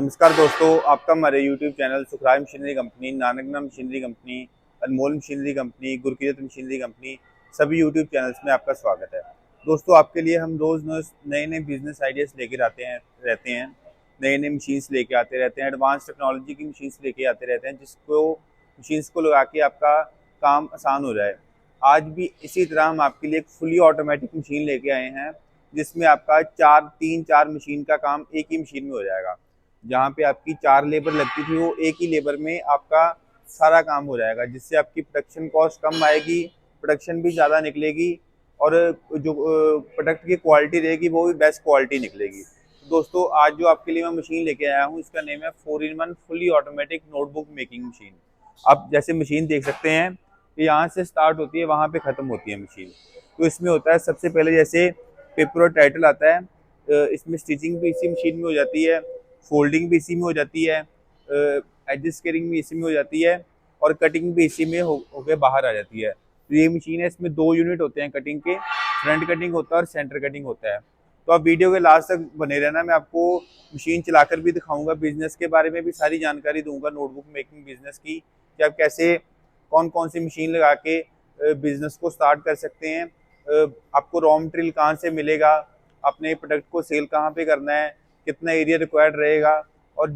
नमस्कार दोस्तों, आपका हमारे YouTube channel Sukhrai machinery company, Nankana machinery company, Anmol machinery company, Gurkirat machinery company सभी YouTube चैनल्स में आपका स्वागत है। दोस्तों, आपके लिए हम रोज़ नए नए बिजनेस आइडियाज़ लेकर आते हैं रहते हैं, नए नए मशीन्स लेके आते रहते हैं, एडवांस टेक्नोलॉजी की मशीन्स लेके आते रहते हैं, जिसको मशीन्स को लगा के आपका काम आसान हो जाए। आज भी इसी तरह हम आपके लिए एक फुली ऑटोमेटिक मशीन लेके आए हैं, जिसमें आपका तीन चार मशीन का काम एक ही मशीन में हो जाएगा। जहाँ पे आपकी 4 लेबर लगती थी, वो एक ही लेबर में आपका सारा काम हो जाएगा, जिससे आपकी प्रोडक्शन कॉस्ट कम आएगी, प्रोडक्शन भी ज़्यादा निकलेगी और जो प्रोडक्ट की क्वालिटी रहेगी वो भी बेस्ट क्वालिटी निकलेगी। दोस्तों, आज जो आपके लिए मैं मशीन लेके आया हूँ, इसका नेम है 4-in-1 fully automatic notebook making machine. आप जैसे मशीन देख सकते हैं कि यहाँ से स्टार्ट होती है, वहाँ पे ख़त्म होती है मशीन। तो इसमें होता है, सबसे पहले जैसे पेपर और टाइटल आता है, इसमें स्टिचिंग भी इसी मशीन में हो जाती है, फोल्डिंग भी इसी में हो जाती है, एडजस्टिंग भी इसी में हो जाती है और कटिंग भी इसी में होके बाहर आ जाती है। तो ये मशीन है, इसमें 2 यूनिट होते हैं कटिंग के, फ्रंट कटिंग होता है और सेंटर कटिंग होता है। तो आप वीडियो के लास्ट तक बने रहना, मैं आपको मशीन चलाकर भी दिखाऊंगा, बिजनेस के बारे में भी सारी जानकारी दूंगा, नोटबुक मेकिंग बिजनेस की, कि आप कैसे कौन कौन सी मशीन लगा के बिजनेस को स्टार्ट कर सकते हैं, आपको रॉ मटेरियल कहाँ से मिलेगा, अपने प्रोडक्ट को सेल कहाँ पे करना है, कितना एरिया रिक्वायर्ड रहेगा। और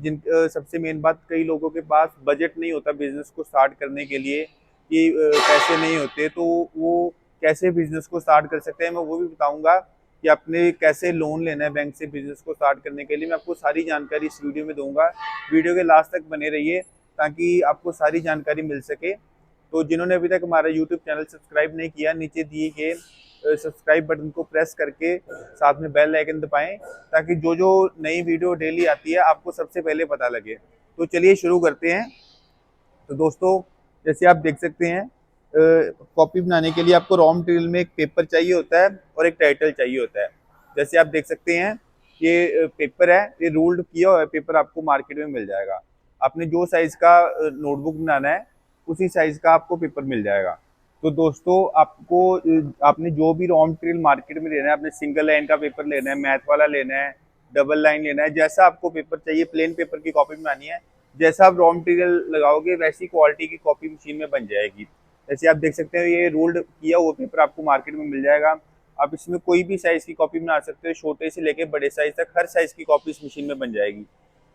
सबसे मेन बात, कई लोगों के पास बजट नहीं होता बिजनेस को स्टार्ट करने के लिए, कि पैसे नहीं होते, तो वो कैसे बिजनेस को स्टार्ट कर सकते हैं, मैं वो भी बताऊंगा कि आपने कैसे लोन लेना है बैंक से बिजनेस को स्टार्ट करने के लिए। मैं आपको सारी जानकारी इस वीडियो में दूंगा, वीडियो के लास्ट तक बने रहिए ताकि आपको सारी जानकारी मिल सके। तो जिन्होंने अभी तक हमारा यूट्यूब चैनल सब्सक्राइब नहीं किया, नीचे दिए गए सब्सक्राइब बटन को प्रेस करके साथ में बेल आइकन दबाएं, ताकि जो जो नई वीडियो डेली आती है आपको सबसे पहले पता लगे। तो चलिए शुरू करते हैं। तो दोस्तों, जैसे आप देख सकते हैं, कॉपी बनाने के लिए आपको रॉ मटेरियल में एक पेपर चाहिए होता है और एक टाइटल चाहिए होता है। जैसे आप देख सकते हैं, ये पेपर है, ये रूल्ड किया हुआ पेपर आपको मार्केट में मिल जाएगा। आपने जो साइज का नोटबुक बनाना है, उसी साइज का आपको पेपर मिल जाएगा। तो दोस्तों, आपने जो भी रॉ मटेरियल मार्केट में लेना है, आपने सिंगल लाइन का पेपर लेना है, मैथ वाला लेना है, डबल लाइन लेना है, जैसा आपको पेपर चाहिए, प्लेन पेपर की कॉपी बनानी है, जैसा आप रॉ मटेरियल लगाओगे वैसी क्वालिटी की कॉपी मशीन में बन जाएगी। जैसे आप देख सकते हो, ये रोल्ड किया हुआ पेपर आपको मार्केट में मिल जाएगा। आप इसमें कोई भी साइज की कॉपी बना सकते हो, छोटे से लेके बड़े साइज तक हर साइज की कॉपी इस मशीन में बन जाएगी।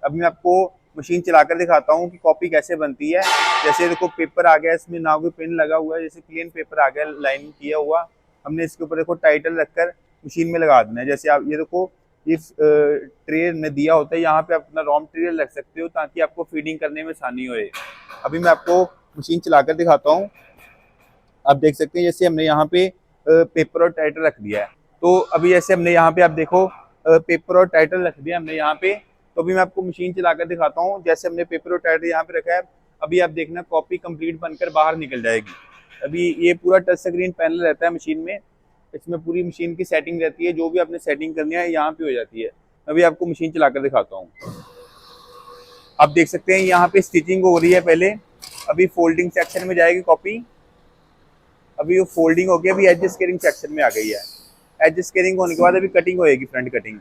अब मैं आपको मशीन चलाकर दिखाता हूँ कि कॉपी कैसे बनती है। जैसे देखो, पेपर आ गया, इसमें ना कोई पेन लगा हुआ है, जैसे प्लेन पेपर आ गया लाइन किया हुआ। हमने इसके ऊपर देखो टाइटल रखकर मशीन में लगा देना है। जैसे आप ये देखो, इस ट्रे ने दिया होता है, यहाँ पे आप अपना रॉ मटेरियल रख सकते हो ताकि आपको फीडिंग करने में आसानी होए। अभी मैं आपको मशीन चलाकर दिखाता हूँ। आप देख सकते हैं, जैसे हमने यहाँ पे पेपर और टाइटल रख दिया है। तो अभी जैसे हमने यहाँ पे, आप देखो, पेपर और टाइटल रख दिया हमने यहाँ पे। तो अभी मैं आपको मशीन चलाकर दिखाता हूँ। जैसे हमने पेपर और टाइटल यहाँ पे रखा है, अभी आप देखना कॉपी कंप्लीट बनकर बाहर निकल जाएगी। अभी ये पूरा टच स्क्रीन पैनल रहता है मशीन में, इसमें पूरी मशीन की सेटिंग रहती है, जो भी आपने सेटिंग करनी है यहाँ पे हो जाती है। अभी आपको मशीन चलाकर दिखाता हूँ। आप देख सकते हैं यहाँ पे स्टिचिंग हो रही है पहले, अभी फोल्डिंग सेक्शन में जाएगी कॉपी। अभी वो फोल्डिंग हो गई, अभी एज स्केलिंग सेक्शन में आ गई है। एज स्केलिंग होने के बाद अभी कटिंग होएगी, फ्रंट कटिंग।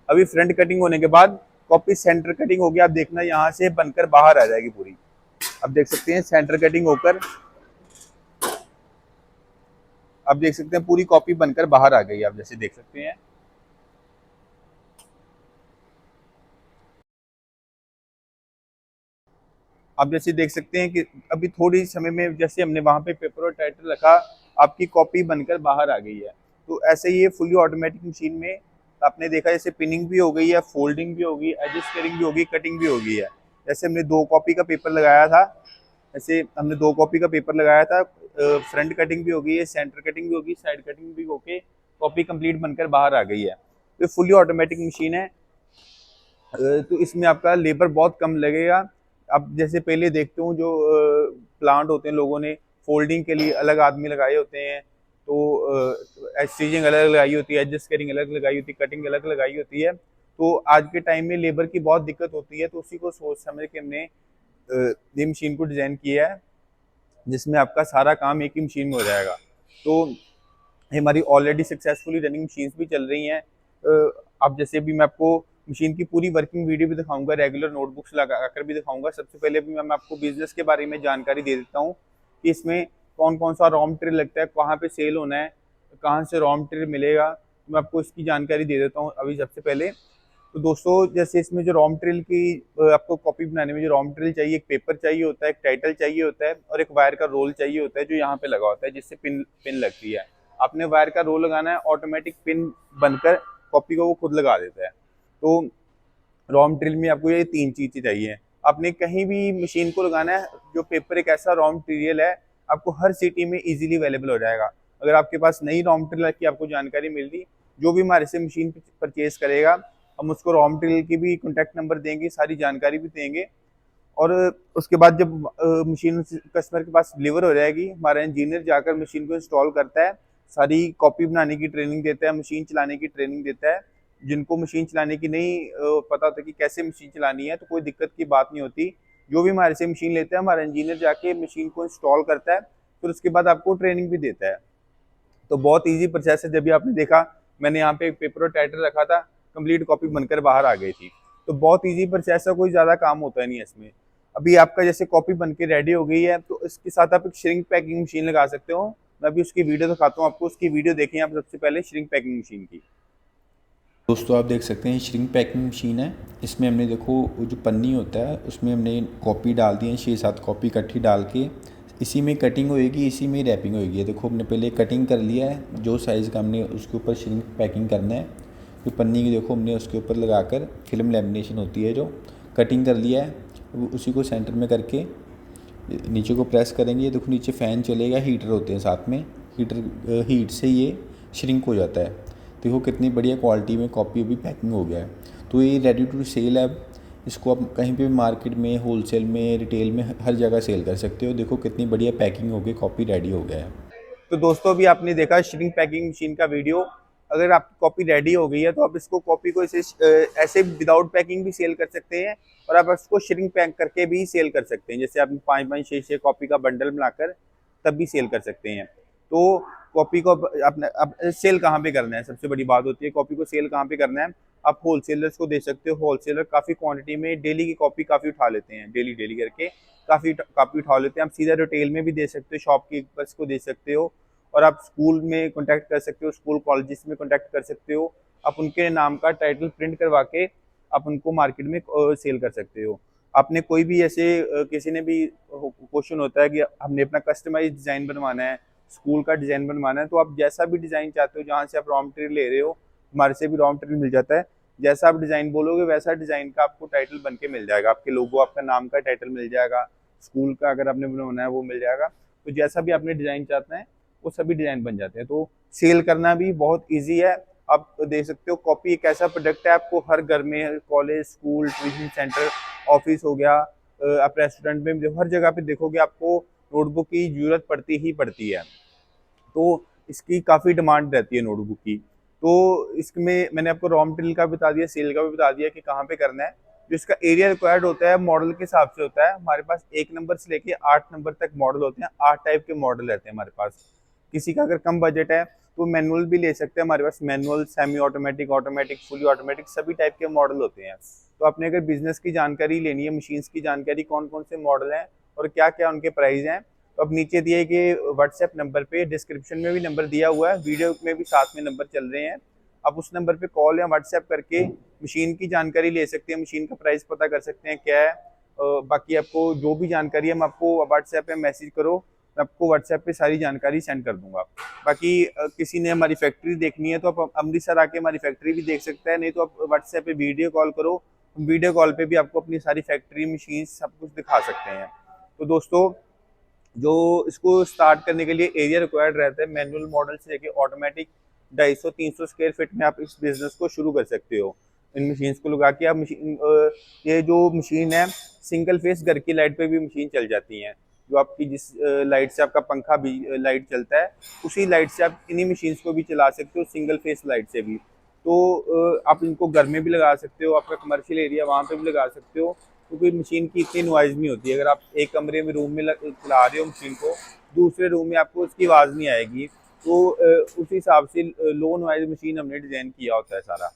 अभी फ्रंट कटिंग होने के बाद कॉपी सेंटर कटिंग होगी। आप देखना यहाँ से बनकर बाहर आ जाएगी पूरी। अब देख सकते हैं सेंटर कटिंग होकर, अब देख सकते हैं पूरी कॉपी बनकर बाहर आ गई। आप जैसे देख सकते हैं, आप जैसे देख सकते हैं कि अभी थोड़ी समय में जैसे हमने वहां पे पेपर और टाइटल रखा, आपकी कॉपी बनकर बाहर आ गई है। तो ऐसे ही ये फुली ऑटोमेटिक मशीन में आपने देखा, जैसे पिनिंग भी हो गई है, फोल्डिंग भी होगी, एडजस्टिंग भी होगी, कटिंग भी होगी है। जैसे हमने 2 कॉपी का पेपर लगाया था, ऐसे हमने 2 कॉपी का पेपर लगाया था, फ्रंट कटिंग भी होगी है, सेंटर कटिंग भी होगी, साइड कटिंग भी होके कॉपी कंप्लीट बनकर बाहर आ गई है। तो फुली ऑटोमेटिक मशीन है, तो इसमें आपका लेबर बहुत कम लगेगा। अब जैसे पहले देखते हूँ, जो प्लांट होते हैं, लोगों ने फोल्डिंग के लिए अलग आदमी लगाए होते हैं, तो स्टिचिंग अलग लगाई होती है, एडजस्टिंग अलग लगाई होती है, कटिंग अलग लगाई होती है। तो आज के टाइम में लेबर की बहुत दिक्कत होती है, तो उसी को सोच समझ के हमने ये मशीन को डिज़ाइन किया है, जिसमें आपका सारा काम एक ही मशीन में हो जाएगा। तो हमारी ऑलरेडी सक्सेसफुली रनिंग मशीन्स भी चल रही हैं। अब जैसे भी मैं आपको मशीन की पूरी वर्किंग वीडियो भी दिखाऊंगा, रेगुलर नोटबुक्स लगा कर भी दिखाऊंगा। सबसे पहले भी मैं आपको बिजनेस के बारे में जानकारी दे देता हूँ कि इसमें कौन कौन सा रॉ मटेरियल लगता है, कहाँ पे सेल होना है, कहाँ से रॉ मटेरियल मिलेगा, तो मैं आपको इसकी जानकारी दे देता हूँ अभी सबसे पहले। तो दोस्तों जैसे इसमें जो रॉ मटेरियल की आपको कॉपी बनाने में जो रॉ मटेरियल चाहिए, एक पेपर चाहिए होता है, एक टाइटल चाहिए होता है और एक वायर का रोल चाहिए होता है जो यहाँ पे लगा होता है जिससे पिन पिन लगती है। आपने वायर का रोल लगाना है, ऑटोमेटिक पिन बनकर कॉपी को वो खुद लगा देता है। तो रॉ मटेरियल में आपको ये 3 चीजें चाहिए। आपने कहीं भी मशीन को लगाना है, जो पेपर एक ऐसा रॉ मटेरियल है आपको हर सिटी में इजीली अवेलेबल हो जाएगा। अगर आपके पास नई रॉ मटेरियल की आपको जानकारी मिल रही, जो भी हमारे से मशीन परचेज करेगा हम उसको रॉ मटेरियल की भी कॉन्टैक्ट नंबर देंगे, सारी जानकारी भी देंगे। और उसके बाद जब मशीन कस्टमर के पास डिलीवर हो जाएगी, हमारा इंजीनियर जाकर मशीन को इंस्टॉल करता है, सारी कॉपी बनाने की ट्रेनिंग देता है, मशीन चलाने की ट्रेनिंग देता है। जिनको मशीन चलाने की नहीं पता होता कि कैसे मशीन चलानी है, तो कोई दिक्कत की बात नहीं होती। जो भी हमारे से मशीन लेता है, हमारा इंजीनियर जाके मशीन को इंस्टॉल करता है, फिर उसके बाद आपको ट्रेनिंग भी देता है। तो बहुत ईजी प्रोसेस है। जब भी आपने देखा मैंने यहाँ पे एक पेपर और टाइटल रखा था, कंप्लीट कॉपी बनकर बाहर आ गई थी। तो बहुत ईजी प्रोसेस है, कोई ज़्यादा काम होता नहीं है इसमें। अभी आपका जैसे कॉपी बन के रेडी हो गई है, तो इसके साथ आप एक श्रिंक पैकिंग मशीन लगा सकते हो। मैं अभी उसकी वीडियो दिखाता हूँ आपको, उसकी वीडियो देखें आप सबसे पहले श्रिंक पैकिंग मशीन की। दोस्तों आप देख सकते हैं श्रिंक पैकिंग मशीन है। इसमें हमने देखो वो जो पन्नी होता है उसमें हमने कॉपी डाल दी है, 6-7 कॉपी इकट्ठी डाल के इसी में कटिंग होएगी, इसी में रैपिंग होएगी। देखो हमने पहले कटिंग कर लिया है, जो साइज़ का हमने उसके ऊपर श्रिंक पैकिंग करना है। तो पन्नी की देखो हमने उसके ऊपर लगाकर फिल्म लेमिनेशन होती है जो कटिंग कर लिया है, उसी को सेंटर में करके नीचे को प्रेस करेंगे। देखो नीचे फ़ैन चलेगा, हीटर होते हैं साथ में, हीट से ये श्रिंक हो जाता है। देखो कितनी बढ़िया क्वालिटी में कॉपी अभी पैकिंग हो गया है। तो ये रेडी टू सेल है। इसको आप कहीं पे भी मार्केट में, होलसेल में, रिटेल में हर जगह सेल कर सकते हो। देखो कितनी बढ़िया पैकिंग हो गई, कॉपी रेडी हो गया है। तो दोस्तों अभी आपने देखा श्रिंक पैकिंग मशीन का वीडियो। अगर आपकी कॉपी रेडी हो गई है तो आप इसको कॉपी को ऐसे विदाउट पैकिंग भी सेल कर सकते हैं और आप इसको श्रिंक पैक करके भी सेल कर सकते हैं। जैसे आप 5-5, 6-6 कॉपी का बंडल बनाकर तब भी सेल कर सकते हैं। तो कॉपी को अपने अब सेल कहाँ पे करना है, सबसे बड़ी बात होती है कॉपी को सेल कहाँ पे करना है। आप होलसेलर्स को दे सकते हो। होलसेलर काफ़ी क्वांटिटी में डेली की कॉपी काफ़ी उठा लेते हैं, डेली डेली करके काफ़ी कॉपी उठा लेते हैं। आप सीधा रिटेल में भी दे सकते हो, शॉपकीपर्स को दे सकते हो। और आप स्कूल में कॉन्टैक्ट कर सकते हो, स्कूल कॉलेजेस में कॉन्टैक्ट कर सकते हो। आप उनके नाम का टाइटल प्रिंट करवा के आप उनको मार्केट में सेल कर सकते हो। आपने कोई भी ऐसे किसी ने भी क्वेश्चन होता है कि हमने अपना कस्टमाइज डिज़ाइन बनवाना है, स्कूल का डिज़ाइन बनवाना है, तो आप जैसा भी डिज़ाइन चाहते हो, जहाँ से आप रॉ मटेरियल ले रहे हो, हमारे से भी रॉ मटेरियल मिल जाता है। जैसा आप डिज़ाइन बोलोगे वैसा डिज़ाइन का आपको टाइटल बन के मिल जाएगा। आपके लोगो, आपका नाम का टाइटल मिल जाएगा, स्कूल का अगर आपने बनवाना है वो मिल जाएगा। तो जैसा भी आपने डिज़ाइन चाहते हैं वो सभी डिज़ाइन बन जाते हैं। तो सेल करना भी बहुत ईजी है। आप देख सकते हो कॉपी एक ऐसा प्रोडक्ट है, आपको हर घर में, college, school, tuition centre, office हो गया, आप रेस्टोरेंट में भी हर जगह पे देखोगे आपको नोटबुक की जरूरत पड़ती ही पड़ती है। तो इसकी काफ़ी डिमांड रहती है नोटबुक की। तो इसमें मैंने आपको रॉ मटेरियल का बता दिया, सेल का भी बता दिया कि कहाँ पे करना है। जो इसका एरिया रिक्वायर्ड होता है मॉडल के हिसाब से होता है। हमारे पास 1 नंबर से लेके 8 नंबर तक मॉडल होते हैं। 8 टाइप के मॉडल रहते हैं हमारे पास। किसी का अगर कम बजट है तो मैनुअल भी ले सकते हैं। हमारे पास manual, semi automatic, automatic, fully automatic सभी टाइप के मॉडल होते हैं। तो आपने अगर बिजनेस की जानकारी लेनी है, मशीन्स की जानकारी, कौन कौन से मॉडल हैं और क्या क्या उनके प्राइस हैं, तो अब नीचे दिए गए व्हाट्सएप नंबर पे, डिस्क्रिप्शन में भी नंबर दिया हुआ है, वीडियो में भी साथ में नंबर चल रहे हैं। आप उस नंबर पे कॉल या व्हाट्सएप करके मशीन की जानकारी ले सकते हैं, मशीन का प्राइस पता कर सकते हैं क्या है। बाकी आपको जो भी जानकारी है मैं आपको व्हाट्सएप पे मैसेज करो, मैं आपको व्हाट्सएप पे सारी जानकारी सेंड कर दूंगा। बाकी किसी ने हमारी फैक्ट्री देखनी है तो आप अमृतसर आके हमारी फैक्ट्री भी देख सकते हैं, नहीं तो आप व्हाट्सएप पे वीडियो कॉल करो, वीडियो कॉल पे भी आपको अपनी सारी फैक्ट्री, मशीन सब कुछ दिखा सकते हैं। तो दोस्तों जो इसको स्टार्ट करने के लिए एरिया रिक्वायर्ड रहता है, मैनुअल मॉडल से लेके ऑटोमेटिक 250-300 स्क्वायर फीट में आप इस बिजनेस को शुरू कर सकते हो। इन मशीन्स को लगा के आप ये जो मशीन है सिंगल फेस घर की लाइट पे भी मशीन चल जाती हैं। जो आपकी जिस लाइट से आपका पंखा भी लाइट चलता है, उसी लाइट से आप इन्हीं मशीन्स को भी चला सकते हो, सिंगल फेस लाइट से भी। तो आप इनको घर में भी लगा सकते हो, आपका कमर्शियल एरिया वहाँ पे भी लगा सकते हो, क्योंकि मशीन की इतनी नॉइज़ नहीं होती है। अगर आप एक कमरे में, रूम में चला रहे हो मशीन को, दूसरे रूम में आपको उसकी आवाज़ नहीं आएगी। तो उस हिसाब से लो नॉइज़ मशीन हमने डिज़ाइन किया होता है सारा।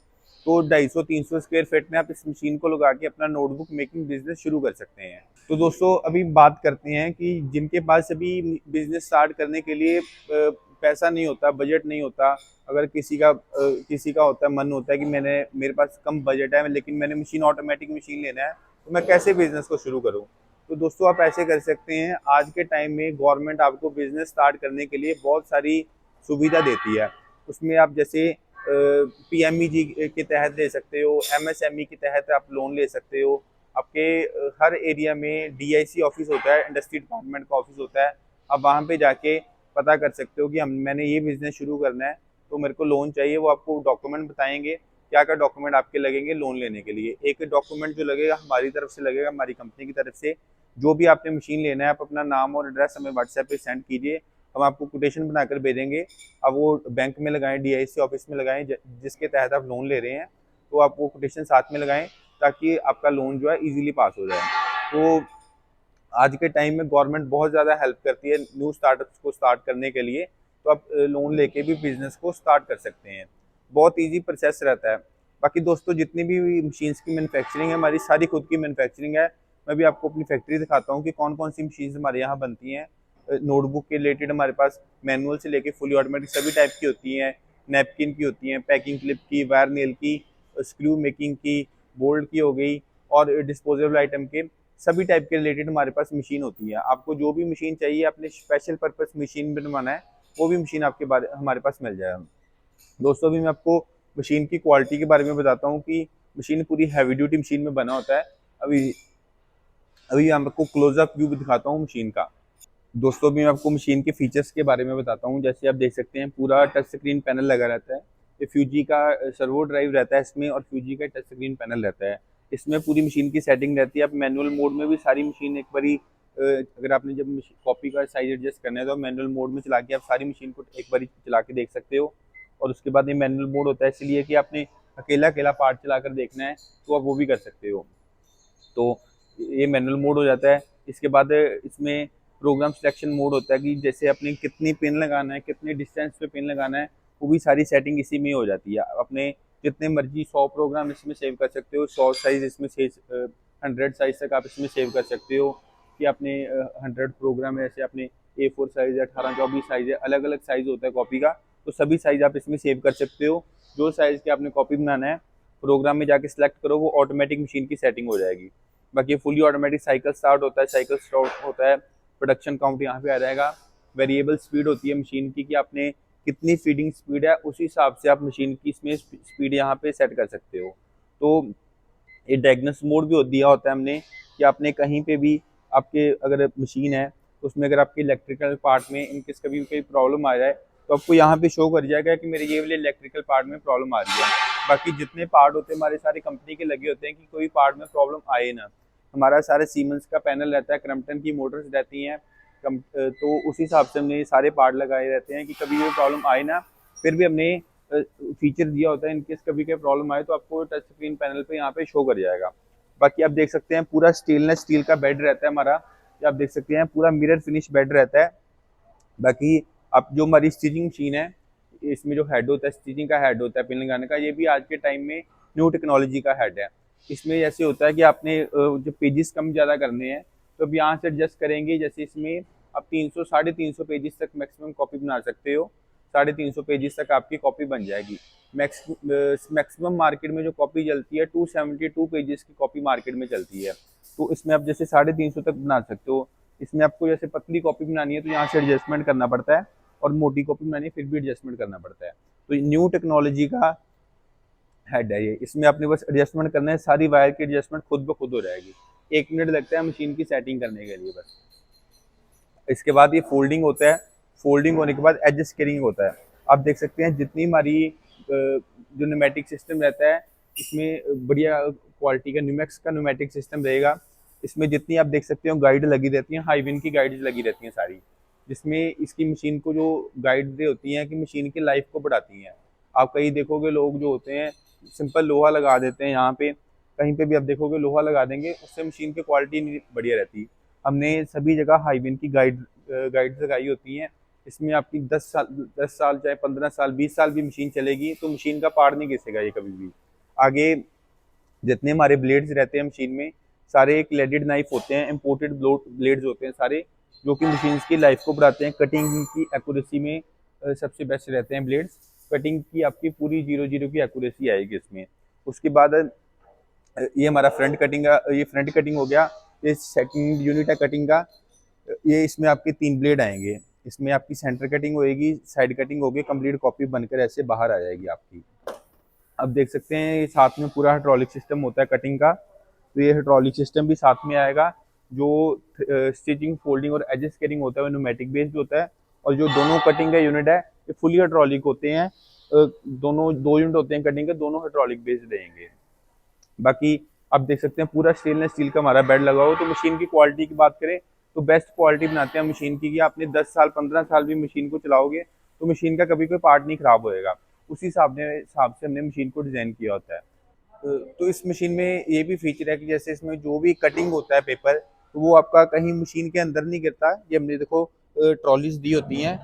तो 250-300 स्क्वायर फीट में आप इस मशीन को लगा के अपना नोटबुक मेकिंग बिजनेस शुरू कर सकते हैं। तो दोस्तों अभी बात करते हैं कि जिनके पास अभी बिजनेस स्टार्ट करने के लिए पैसा नहीं होता, बजट नहीं होता, अगर किसी का होता है, मन होता है कि मेरे पास कम बजट है लेकिन मैंने मशीन ऑटोमेटिक मशीन लेना है, तो मैं कैसे बिजनेस को शुरू करूँ। तो दोस्तों आप ऐसे कर सकते हैं, आज के टाइम में गवर्नमेंट आपको बिजनेस स्टार्ट करने के लिए बहुत सारी सुविधा देती है। उसमें आप जैसे PMEG के तहत ले सकते हो, MSME के तहत आप लोन ले सकते हो। आपके हर एरिया में DIC ऑफिस होता है, इंडस्ट्री डिपार्टमेंट का ऑफिस होता है। आप वहाँ पे जाके पता कर सकते हो कि मैंने ये बिजनेस शुरू करना है, तो मेरे को लोन चाहिए। वो आपको डॉक्यूमेंट बताएंगे, क्या क्या डॉक्यूमेंट आपके लगेंगे लोन लेने के लिए। एक डॉक्यूमेंट जो लगेगा हमारी तरफ से लगेगा, हमारी कंपनी की तरफ से। जो भी आपने मशीन लेना है, आप अपना नाम और एड्रेस हमें व्हाट्सएप पे सेंड कीजिए, हम आपको कोटेशन बनाकर भेजेंगे। अब वो बैंक में लगाएं, DIC ऑफिस में लगाएं, जिसके तहत आप लोन ले रहे हैं, तो आप वो कोटेशन साथ में लगाएं ताकि आपका लोन जो है इजीली पास हो जाए। तो आज के टाइम में गवर्नमेंट बहुत ज़्यादा हेल्प करती है न्यू स्टार्टअप्स को स्टार्ट करने के लिए, तो आप लोन लेके भी बिजनेस को स्टार्ट कर सकते हैं। बहुत इजी प्रोसेस रहता है। बाकी दोस्तों जितनी भी मशीन्स की मैन्युफैक्चरिंग है, हमारी सारी खुद की मैन्युफैक्चरिंग है। मैं भी आपको अपनी फैक्ट्री दिखाता हूँ कि कौन कौन सी मशीन्स हमारे यहाँ बनती हैं। नोटबुक के रिलेटेड हमारे पास मैनुअल से लेके फुली ऑटोमेटिक सभी टाइप की होती हैं। नैपकिन की होती हैं, पैकिंग क्लिप की, वायर नेल की, स्क्रू मेकिंग की, बोल्ट की हो गई, और डिस्पोजेबल आइटम के सभी टाइप के रिलेटेड हमारे पास मशीन होती है। आपको जो भी मशीन चाहिए, अपने स्पेशल पर्पस मशीन बनवाना है, वो भी मशीन आपके बारे हमारे पास मिल जाएगा। दोस्तों अभी मैं आपको मशीन की क्वालिटी के बारे में बताता हूँ कि मशीन पूरी हैवी ड्यूटी मशीन में बना होता है। अभी अभी मैं आपको क्लोजअप व्यू भी दिखाता हूँ मशीन का। दोस्तों अभी मैं आपको मशीन के फीचर्स के बारे में बताता हूँ। जैसे आप देख सकते हैं पूरा टच स्क्रीन पैनल लगा रहता है। ये फ्यूजी का सर्वो ड्राइव रहता है इसमें, और फ्यूजी का टच स्क्रीन पैनल रहता है। इसमें पूरी मशीन की सेटिंग रहती है। आप मैनुअल मोड में भी सारी मशीन एक बारी अगर आपने जब कॉपी का साइज एडजस्ट करना है तो मैनुअल मोड में चला के आप सारी मशीन को एक बारी चला के देख सकते हो। और उसके बाद ये मैनुअल मोड होता है इसलिए कि आपने अकेला अकेला पार्ट चला कर देखना है तो आप वो भी कर सकते हो। तो ये मैनुअल मोड हो जाता है। इसके बाद इसमें प्रोग्राम सिलेक्शन मोड होता है कि जैसे अपने कितनी पिन लगाना है, कितने डिस्टेंस पे पिन लगाना है, वो भी सारी सेटिंग इसी में हो जाती है। अपने जितने मर्जी 100 प्रोग्राम इसमें सेव कर सकते हो, 100 साइज इसमें से 100 साइज तक आप इसमें सेव कर सकते हो। कि अपने 100 प्रोग्राम है, जैसे अपने A4 साइज है, 18-24 साइज है, अलग अलग साइज होता है कॉपी का, तो सभी साइज आप इसमें सेव कर सकते हो। जो साइज के आपने कॉपी बनाना है, प्रोग्राम में जाके सिलेक्ट करो, वो ऑटोमेटिक मशीन की सेटिंग हो जाएगी। बाकी फुली ऑटोमेटिक साइकिल स्टार्ट होता है, साइकिल स्टार्ट होता है, प्रोडक्शन काउंट यहाँ पे आ जाएगा। वेरिएबल स्पीड होती है मशीन की कि आपने कितनी फीडिंग स्पीड है, उस हिसाब से आप मशीन की इसमें स्पीड यहाँ पे सेट कर सकते हो। तो ये डायग्नोस मोड भी दिया होता है हमने कि आपने कहीं पे भी आपके अगर मशीन है उसमें अगर आपके इलेक्ट्रिकल पार्ट में इनकेस कभी कोई प्रॉब्लम आ जाए तो आपको यहाँ पे शो कर जाएगा कि मेरे ये वाले इलेक्ट्रिकल पार्ट में प्रॉब्लम आ रही है। बाकी जितने पार्ट होते हैं हमारे सारे कंपनी के लगे होते हैं कि कोई पार्ट में प्रॉब्लम आए ना। हमारा सारे सीमेंस का पैनल रहता है, क्रम्पटन की मोटर्स रहती हैं, तो उस हिसाब से हमने सारे पार्ट लगाए रहते हैं कि कभी भी प्रॉब्लम आए ना। फिर भी हमने फीचर दिया होता है इनकेस कभी कोई प्रॉब्लम आए तो आपको टच स्क्रीन पैनल पे यहाँ पे शो कर जाएगा। बाकी आप देख सकते हैं पूरा स्टेनलेस स्टील का बेड रहता है हमारा। ये आप देख सकते हैं पूरा मिरर फिनिश बेड रहता है। बाकी आप जो हमारी स्टिचिंग मशीन है, इसमें जो हेड होता है, स्टिचिंग का हेड होता है पिन लगाने का, ये भी आज के टाइम में न्यू टेक्नोलॉजी का हेड है। इसमें ऐसे होता है कि आपने जो पेजेस कम ज़्यादा करने हैं तो अब यहाँ से एडजस्ट करेंगे। जैसे इसमें आप 300 350 पेजेस तक मैक्सिमम कॉपी बना सकते हो। 350 पेजेस तक आपकी कॉपी बन जाएगी। मैक्सिमम मार्केट में जो कॉपी चलती है 272 पेजेस की कॉपी मार्केट में चलती है। तो इसमें आप जैसे 350 तक बना सकते हो। इसमें आपको जैसे पतली कॉपी बनानी है तो यहाँ से एडजस्टमेंट करना पड़ता है, और मोटी कॉपी बनानी है फिर भी एडजस्टमेंट करना पड़ता है। तो न्यू टेक्नोलॉजी का हेड है ये। इसमें आपने बस एडजस्टमेंट करना है, सारी वायर की एडजस्टमेंट खुद ब खुद हो जाएगी। 1 मिनट लगता है मशीन की सेटिंग करने के लिए बस। इसके बाद ये फोल्डिंग होता है। फोल्डिंग होने के बाद एज स्केलिंग होता है। आप देख सकते हैं जितनी हमारी जो न्यूमेटिक सिस्टम रहता है, इसमें बढ़िया क्वालिटी का न्यूमेक्स का न्यूमेटिक सिस्टम रहेगा। इसमें जितनी आप देख सकते हो गाइड लगी रहती हैं, हाईविन की गाइड लगी रहती हैं सारी, जिसमें इसकी मशीन को जो गाइड होती हैं कि मशीन की लाइफ को बढ़ाती हैं। आप कहीं देखोगे लोग जो होते हैं सिंपल लोहा लगा देते हैं, यहाँ पे कहीं पे भी आप देखोगे लोहा लगा देंगे, उससे मशीन की क्वालिटी नहीं बढ़िया रहती। हमने सभी जगह हाईविन की गाइड्स लगाई होती हैं। इसमें आपकी 10 साल चाहे 15 साल 20 साल भी मशीन चलेगी तो मशीन का पार्ट नहीं घिसेगा ये कभी भी। आगे जितने हमारे ब्लेड्स रहते हैं मशीन में, सारे एक लेडेड नाइफ होते हैं, इम्पोर्टेड ब्लेड्स होते हैं सारे, जो कि मशीन की लाइफ को बढ़ाते हैं। कटिंग की एक्यूरेसी में सबसे बेस्ट रहते हैं ब्लेड्स। कटिंग की आपकी पूरी 0-0 की एक्यूरेसी आएगी इसमें। उसके बाद ये हमारा फ्रंट कटिंग का, ये फ्रंट कटिंग हो गया। ये सेकंड यूनिट है कटिंग का। ये इसमें आपके 3 ब्लेड आएंगे। इसमें आपकी सेंटर कटिंग होएगी, साइड कटिंग होगी, कंप्लीट कॉपी बनकर ऐसे बाहर आ जाएगी आपकी। अब देख सकते हैं ये साथ में पूरा हाइड्रोलिक सिस्टम होता है कटिंग का, तो ये हाइड्रोलिक सिस्टम भी साथ में आएगा। जो स्टिचिंग, फोल्डिंग और एजेस कटिंग होता है वो न्यूमेटिक बेस्ड होता है, और जो दोनों कटिंग का यूनिट है ये फुली हाइड्रोलिक होते हैं। दोनों 2 यूनिट होते हैं कटिंग के, दोनों हाइड्रोलिक बेस्ड रहेंगे। बाकी आप देख सकते हैं पूरा स्टेनलेस स्टील का हमारा बेड लगा हुआ। तो मशीन की क्वालिटी की बात करें तो बेस्ट क्वालिटी बनाते हैं मशीन की, कि आपने 10 साल 15 साल भी मशीन को चलाओगे तो मशीन का कभी कोई पार्ट नहीं खराब होएगा। उसी हिसाब से हमने मशीन को डिज़ाइन किया होता है। तो इस मशीन में ये भी फीचर है कि जैसे इसमें जो भी कटिंग होता है पेपर, तो वो आपका कहीं मशीन के अंदर नहीं गिरता। ये हमने देखो ट्रॉलीज दी होती हैं,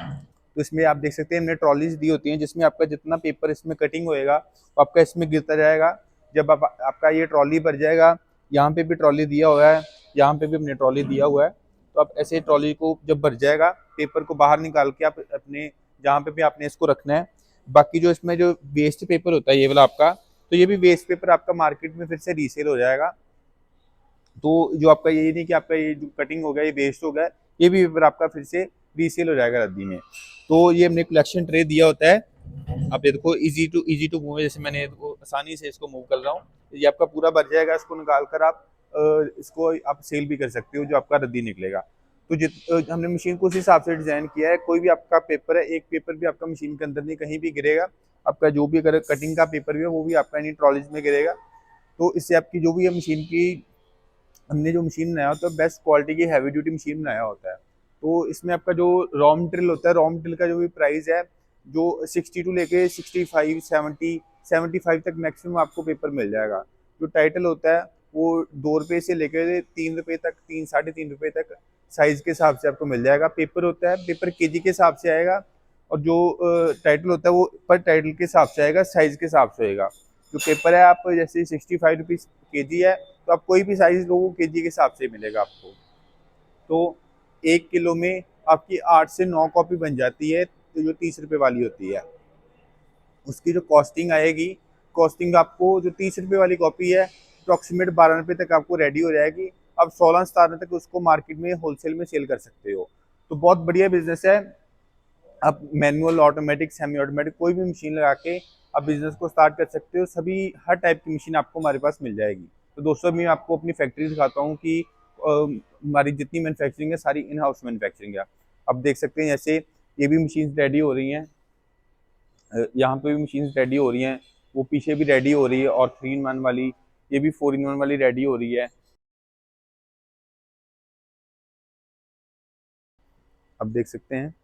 तो इसमें आप देख सकते हैं हमने ट्रॉलीज दी होती हैं, जिसमें आपका जितना पेपर इसमें कटिंग होएगा वो आपका इसमें गिरता जाएगा। जब आपका ये ट्रॉली भर जाएगा, यहाँ पे भी ट्रॉली दिया हुआ है, यहाँ पे भी हमने ट्रॉली दिया हुआ है, तो आप ऐसे ट्रॉली को जब भर जाएगा, पेपर को बाहर निकाल के आप अपने जहाँ पे भी आपने इसको रखना है। बाकी जो इसमें जो वेस्ट पेपर होता है ये वाला आपका, तो ये भी वेस्ट पेपर आपका मार्केट में फिर से रीसेल हो जाएगा। तो जो आपका ये नहीं कि आपका ये जो कटिंग हो गया ये वेस्ट हो गया, ये भी पेपर आपका फिर से रीसेल हो जाएगा रद्दी में। तो ये हमने कलेक्शन ट्रे दिया होता है। आप ये देखो इजी टू मूव है, जैसे मैंने आसानी से इसको मूव कर रहा हूँ, ये आपका पूरा भर जाएगा। इसको निकाल कर आप इसको आप सेल भी कर सकते हो, जो आपका रद्दी निकलेगा। तो हमने मशीन को उस हिसाब से डिजाइन किया है। कोई भी आपका पेपर है, एक पेपर भी आपका मशीन के अंदर नहीं कहीं भी गिरेगा। आपका जो भी अगर कटिंग का पेपर भी है वो भी आपका इन ट्रॉलीज में गिरेगा। तो इससे आपकी जो भी है मशीन की, हमने जो मशीन बनाया होता है बेस्ट क्वालिटी की हैवी ड्यूटी मशीन बनाया होता है। तो इसमें आपका जो रॉ मटेरियल होता है, रॉ मटेरियल का जो भी प्राइस है, जो 62 लेके 65 70 75 तक मैक्सिमम आपको पेपर मिल जाएगा। जो टाइटल होता है वो 2 रुपये से लेकर 3 रुपये तक, 3 साढ़े 3 रुपये तक साइज के हिसाब से आपको मिल जाएगा। पेपर होता है, पेपर केजी के हिसाब से आएगा, और जो टाइटल होता है वो पर टाइटल के हिसाब से आएगा, साइज के हिसाब से होएगा। जो पेपर है आप जैसे 65 रुपीज़ केजी है, तो आप कोई भी साइज लो वो केजी के हिसाब से मिलेगा आपको। तो 1 किलो में आपकी 8 से 9 कॉपी बन जाती है, तो जो 30 रुपये वाली होती है उसकी जो कॉस्टिंग आएगी, कॉस्टिंग आपको जो 30 रुपये वाली कॉपी है अप्रॉक्सीमेट 12 रुपये तक आपको रेडी हो जाएगी। अब 16-17 तक उसको मार्केट में होलसेल में सेल कर सकते हो। तो बहुत बढ़िया बिजनेस है। आप मैनुअल, ऑटोमेटिक, सेमी ऑटोमेटिक कोई भी मशीन लगा के आप बिजनेस को स्टार्ट कर सकते हो। सभी हर टाइप की मशीन आपको हमारे पास मिल जाएगी। तो दोस्तों मैं आपको अपनी फैक्ट्री दिखाता हूँ कि हमारी जितनी मैन्युफैक्चरिंग है सारी इन हाउस मैन्युफैक्चरिंग है। आप देख सकते हैं जैसे ये भी मशीन रेडी हो रही हैं, यहाँ पे भी मशीन रेडी हो रही हैं, वो पीछे भी रेडी हो रही है, और 3-in-1 वाली, ये भी 4-in-1 वाली रेडी हो रही है। आप देख सकते हैं,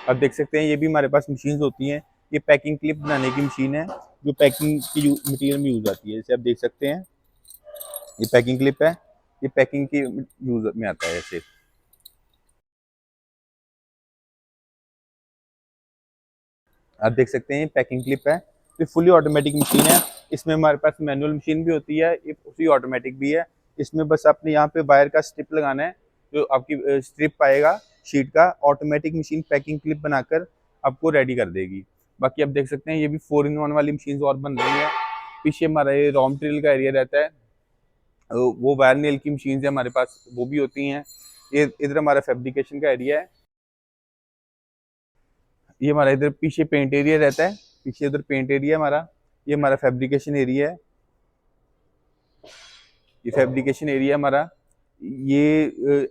अब देख सकते हैं ये भी हमारे पास मशीन होती हैं। ये पैकिंग क्लिप बनाने की मशीन है, जो पैकिंग की मटीरियल में यूज आती है। जैसे आप देख सकते हैं ये पैकिंग क्लिप है, ये पैकिंग की यूज में आता है। ऐसे आप देख सकते हैं ये पैकिंग क्लिप है, ये फुली ऑटोमेटिक मशीन है। इसमें हमारे पास मैनुअल मशीन भी होती है, ये उसी ऑटोमेटिक भी है। इसमें बस आपने यहाँ पे वायर का स्ट्रिप लगाना है, जो आपकी स्ट्रिप आएगा शीट का, ऑटोमेटिक मशीन पैकिंग क्लिप बनाकर आपको रेडी कर देगी। बाकी आप देख सकते हैं ये भी 4-in-1 वाली मशीन और बन रही है। पीछे हमारा ये रॉ मटेरियल का एरिया रहता है, वो वायर नेल की मशीन है हमारे पास, वो भी होती हैं। ये इधर हमारा फैब्रिकेशन का एरिया है। ये हमारा इधर पीछे पेंट एरिया रहता है, पीछे उधर पेंट एरिया हमारा, ये हमारा फैब्रिकेशन एरिया है। ये फैब्रिकेशन एरिया हमारा, ये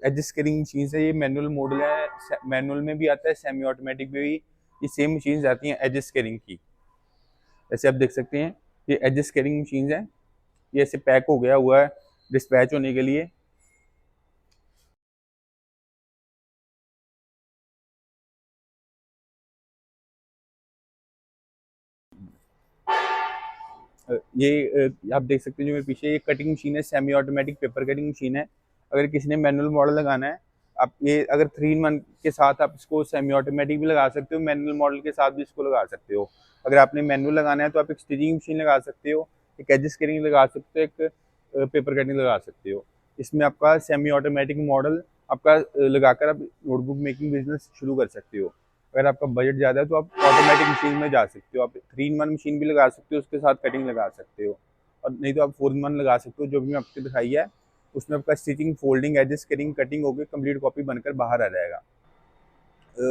एडजस्ट करिंग मशीन है। ये मैनुअल मॉडल है, मैनुअल में भी आता है, सेमी ऑटोमेटिक में भी ये सेम मशीन आती हैं एडजस्ट करिंग की। ऐसे आप देख सकते हैं ये एडजस्ट करिंग मशीन है, ये ऐसे पैक हो गया हुआ है डिस्पैच होने के लिए। ये आप देख सकते हैं जो मेरे पीछे ये कटिंग मशीन है, semi automatic paper cutting machine है। अगर किसी ने मैनुअल मॉडल लगाना है आप ये अगर 3-in-1 के साथ आप इसको सेमी ऑटोमेटिक भी लगा सकते हो, मैनुअल मॉडल के साथ भी इसको लगा सकते हो। अगर आपने मैनुअल लगाना है तो आप एक स्टिचिंग मशीन लगा सकते हो, एक एज स्केलिंग लगा सकते हो, एक पेपर कटिंग लगा सकते हो। इसमें आपका सेमी ऑटोमेटिक मॉडल आपका लगाकर आप नोटबुक मेकिंग बिजनेस शुरू कर सकते हो। अगर आपका बजट ज़्यादा है तो आप ऑटोमेटिक मशीन में जा सकते हो, आप 3-in-1 मशीन भी लगा सकते हो, उसके साथ कटिंग लगा सकते हो, और नहीं तो आप 4-in-1 लगा सकते हो, जो भी मैं आपको दिखाई है। उसमें आपका stitching, folding, edges cutting, cutting होकर कंप्लीट कॉपी बनकर बाहर आ जाएगा।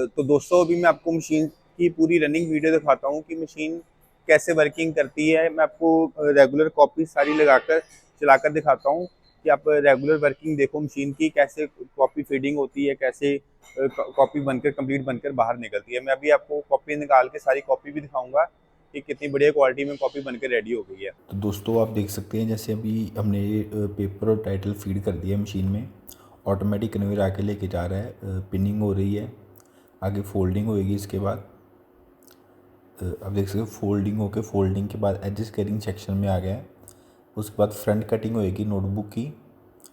तो दोस्तों अभी मैं आपको मशीन की पूरी रनिंग वीडियो दिखाता हूँ कि मशीन कैसे वर्किंग करती है। मैं आपको रेगुलर कॉपी सारी लगाकर चलाकर दिखाता हूँ कि आप रेगुलर वर्किंग देखो मशीन की, कैसे कॉपी फीडिंग होती है, कैसे कॉपी बनकर कंप्लीट बनकर बाहर निकलती है। मैं अभी आपको कॉपी निकाल के सारी कॉपी भी दिखाऊंगा कि कितनी बढ़िया क्वालिटी में कॉपी बनकर रेडी हो गई है। तो दोस्तों आप देख सकते हैं जैसे अभी हमने पेपर और टाइटल फीड कर दिया मशीन में, ऑटोमेटिक कन्वेयर आके लेके जा रहा है, पिनिंग हो रही है, आगे फोल्डिंग होएगी। इसके बाद आप देख सकते हो फोल्डिंग होके, फोल्डिंग के बाद एजेस कटिंग सेक्शन में आ गया है। उसके बाद फ्रंट कटिंग होएगी नोटबुक की,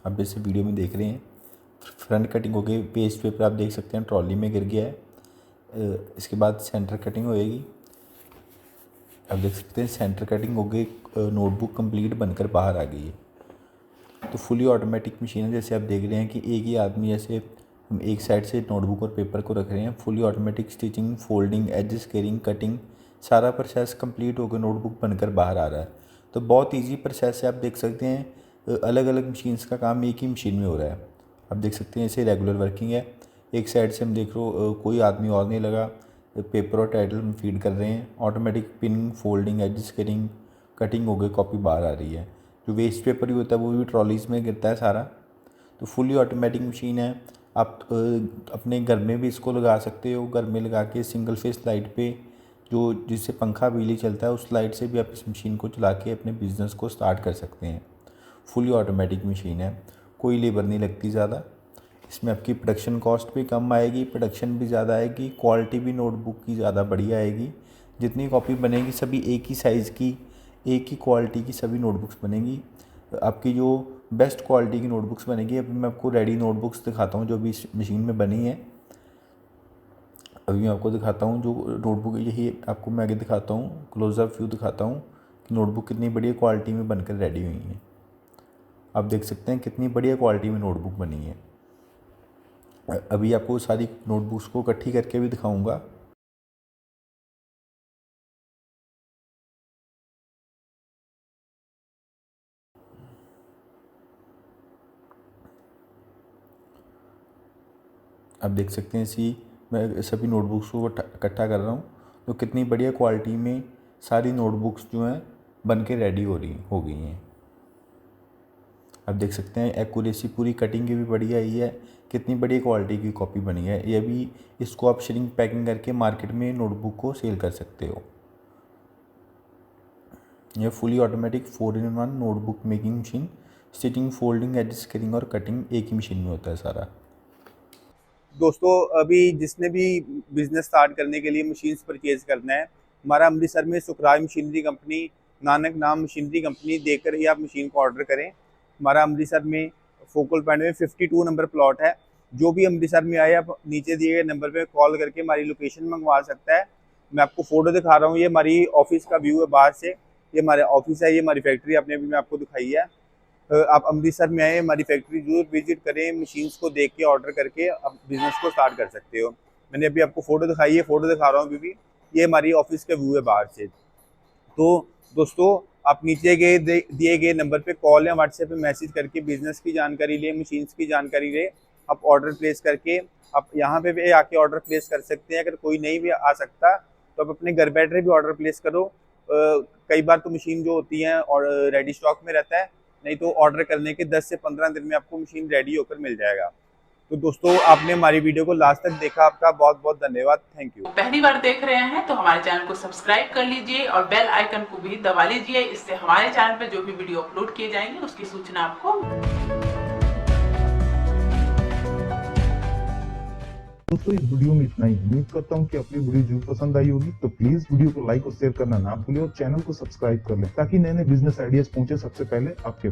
आप जैसे वीडियो में देख रहे हैं। फ्रंट कटिंग हो गई, पेस्ट पेपर आप देख सकते हैं ट्रॉली में गिर गया है। इसके बाद सेंटर कटिंग होएगी, आप देख सकते हैं सेंटर कटिंग हो गई, नोटबुक कंप्लीट बनकर बाहर आ गई है। तो फुली ऑटोमेटिक मशीन है, जैसे आप देख रहे हैं कि एक ही आदमी, जैसे हम एक साइड से नोटबुक और पेपर को रख रहे हैं। Fully automatic stitching, folding, edges caring, cutting, सारा प्रोसेस कंप्लीट होकर नोटबुक बनकर बाहर आ रहा है। तो बहुत ईजी प्रोसेस है, आप देख सकते हैं अलग अलग मशीन्स का काम एक ही मशीन में हो रहा है। आप देख सकते हैं इसे रेगुलर वर्किंग है। एक साइड से हम देख लो कोई आदमी और नहीं लगा, पेपर और टाइटल में फीड कर रहे हैं। Automatic pinning, folding, edges caring, cutting हो गई, कॉपी बाहर आ रही है। जो वेस्ट पेपर भी होता है वो भी ट्रॉलीज़ में गिरता है सारा। तो फुली ऑटोमेटिक मशीन है। आप अपने घर में भी इसको लगा सकते हो, घर में लगा के सिंगल फेस लाइट पे, जो जिससे पंखा बिजली चलता है, उस लाइट से भी आप इस मशीन को चला के अपने बिज़नेस को स्टार्ट कर सकते हैं। फुली ऑटोमेटिक मशीन है, कोई लेबर नहीं लगती ज़्यादा। इसमें आपकी प्रोडक्शन कॉस्ट भी कम आएगी, प्रोडक्शन भी ज़्यादा आएगी, क्वालिटी भी नोटबुक की ज़्यादा बढ़िया आएगी। जितनी कॉपी बनेगी सभी एक ही साइज़ की, एक ही क्वालिटी की सभी नोटबुक्स बनेंगी। आपकी जो बेस्ट क्वालिटी की नोटबुक्स बनेगी। अभी मैं आपको रेडी नोटबुक्स दिखाता हूँ जो भी इस मशीन में बनी है। अभी मैं आपको दिखाता हूँ जो नोटबुक, यही आपको मैं आगे दिखाता हूँ, क्लोजअप व्यू दिखाता हूँ कि नोटबुक कितनी बढ़िया क्वालिटी में बनकर रेडी हुई है। आप देख सकते हैं कितनी बढ़िया क्वालिटी में नोटबुक बनी है। अभी आपको सारी नोटबुक्स को इकट्ठी करके भी दिखाऊँगा। आप देख सकते हैं इसी मैं सभी नोटबुक्स को इकट्ठा कर रहा हूँ, तो कितनी बढ़िया क्वालिटी में सारी नोटबुक्स जो हैं बन के रेडी हो गई हैं। आप देख सकते हैं एक्यूरेसी पूरी, कटिंग की भी बढ़िया ही है, कितनी बढ़िया क्वालिटी की कॉपी बनी है। ये भी इसको आप श्रिंक पैकिंग करके मार्केट में नोटबुक को सेल कर सकते हो। यह fully automatic 4-in-1 notebook making machine, stitching, folding, edges cutting और कटिंग एक ही मशीन में होता है सारा। दोस्तों अभी जिसने भी बिजनेस स्टार्ट करने के लिए मशीन्स परचेज करना है, हमारा अमृतसर में सुखराज मशीनरी कंपनी, नानक नाम मशीनरी कंपनी देकर ही आप मशीन को ऑर्डर करें। हमारा अमृतसर में फोकल पॉइंट में 52 नंबर प्लॉट है। जो भी अमृतसर में आए आप नीचे दिए गए नंबर पे कॉल करके हमारी लोकेशन मंगवा सकता है। मैं आपको फोटो दिखा रहा हूँ, ये हमारी ऑफिस का व्यू है बाहर से। ये हमारे ऑफिस है, ये हमारी फैक्ट्री आपने अभी मैं आपको दिखाई है। आप अमृतसर में आए, हमारी फैक्ट्री जरूर विजिट करें, मशीन्स को देख के ऑर्डर करके आप बिजनेस को स्टार्ट कर सकते हो। मैंने अभी आपको फोटो दिखाई है, फोटो दिखा रहा हूँ अभी भी। ये हमारी ऑफिस का व्यू है बाहर से। तो दोस्तों आप नीचे के दिए गए नंबर पे कॉल या व्हाट्सएप पे मैसेज करके बिजनेस की जानकारी ले, मशीन्स की जानकारी ले, आप ऑर्डर प्लेस करके आप यहाँ पे भी आके ऑर्डर प्लेस कर सकते हैं। अगर कोई नहीं भी आ सकता तो आप अपने घर बैठे भी ऑर्डर प्लेस करो। कई बार तो मशीन जो होती है और रेडी स्टॉक में रहता है, नहीं तो ऑर्डर करने के 10 से 15 दिन में आपको मशीन रेडी होकर मिल जाएगा। तो दोस्तों आपने हमारी वीडियो को लास्ट तक देखा, आपका बहुत बहुत धन्यवाद, थैंक यू। पहली बार देख रहे हैं तो हमारे चैनल को सब्सक्राइब कर लीजिए और बेल आइकन को भी दबा लीजिए। इससे हमारे चैनल पे जो भी वीडियो अपलोड किए जाएंगे उसकी सूचना आपको। दोस्तों इस वीडियो में इतना ही। उम्मीद करता हूँ कि अपनी वीडियो जरूर पसंद आई होगी। तो प्लीज वीडियो को लाइक और शेयर करना ना भूलें और चैनल को सब्सक्राइब कर लें ताकि नए नए बिजनेस आइडियाज पहुंचे सबसे पहले आपके